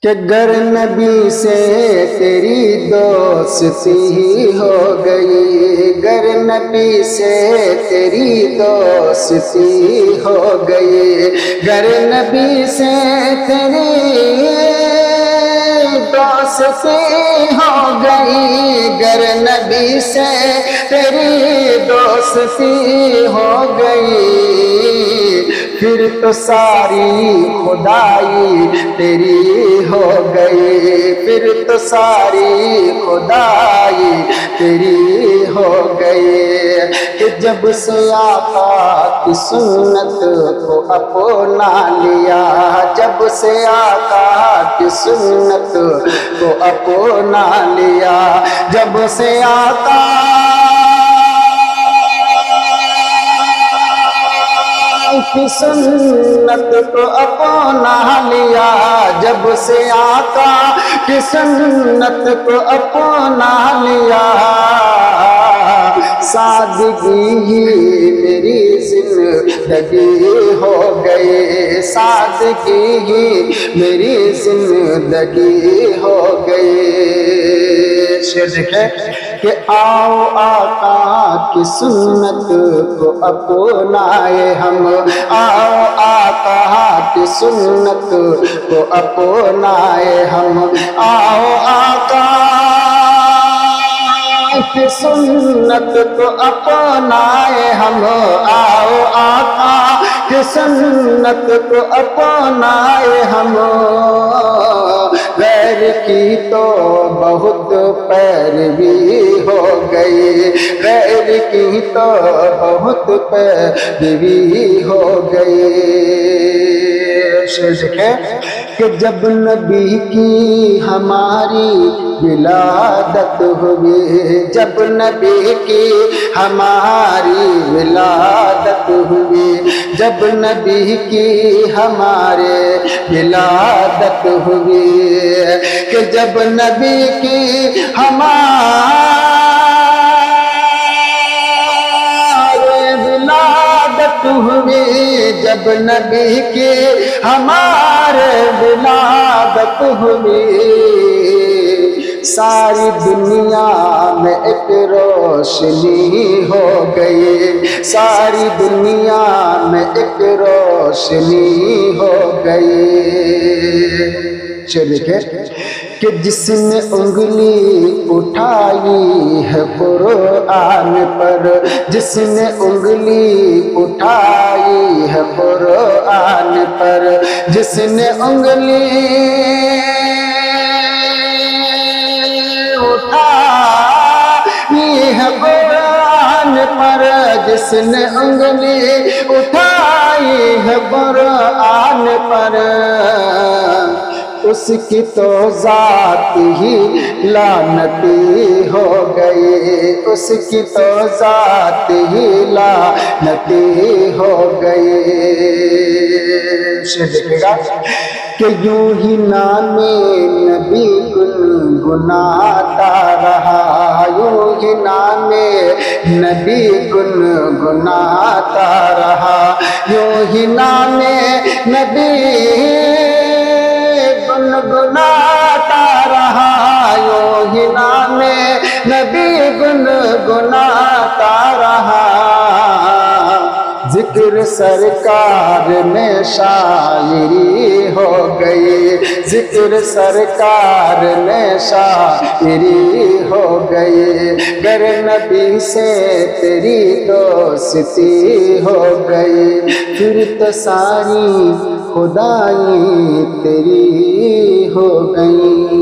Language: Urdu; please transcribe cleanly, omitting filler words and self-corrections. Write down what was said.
کہ گر نبی سے تیری دوستی ہو گئی، گر نبی سے تیری دوستی ہو گئی، گر نبی سے تیری دوستی ہو گئی، گر نبی سے تیری دوستی ہو گئی، پھر تو ساری خدائی تیری ہو گئی، پھر تو ساری خدائی تیری ہو گئی، کہ جب سے آقا کی سنت کو اپنا لیا، جب سے آقا کی سنت کو اپنا لیا، جب سے آقا کی سنت کو اپنا لیا، جب سے آقا کی سنت کو اپنا لیا، سادگی ہی میری زندگی ہو گئی، سادگی ہی میری زندگی ہو گئی۔ شعر دیکھیں کہ آؤ آقا کی سنت کو اپنائے ہم، آؤ آقا کی سنت کو اپنائے ہم، آؤ آقا کی سنت کو اپنائے ہم، آؤ آقا کی سنت کو اپنائے ہم، غیر کی تو بہت پیروی ہو گئی، غیر کی تو بہت پیروی ہو گئی۔ شعر دیکھیں کہ جب نبی کی ہماری ولادت ہوئی، جب نبی کی ہماری ولادت ہوئی، جب نبی کی ہمارے ولادت ہوئی، کہ جب نبی کی ہمارے ولادت ہوئی، جب نبی کی ہمارے ولادت ہوئی، ساری دنیا میں ایک روشنی ہو گئی، ساری دنیا میں ایک روشنی ہو گئی۔ چلیے کہ جس نے انگلی اٹھائی ہے قرآن پر، جس نے انگلی اٹھائی ہے قرآن پر، جس نے انگلی اٹھائی ہے قرآن پر، جس نے انگلی اٹھائی ہے قرآن پر، اس کی تو ذات ہی لعنتی ہو گئی، اس کی تو ذات ہی لعنتی ہو گئی۔ شعر دیکھے گا کہ یوں ہی نام نبی گنگناتا رہا، یوں ہی نام نبی گنگناتا رہا، یوں ہی نام نبی گنگناتا رہا، یوں ہی نام نبی گنگناتا رہا، ذکر سرکار میں شاعری ہو گئی، ذکر سرکار میں شاعری ہو گئی، گر نبی سے تیری دوستی ہو گئی، پھر تو ساری خدائی تیری ہو گئی۔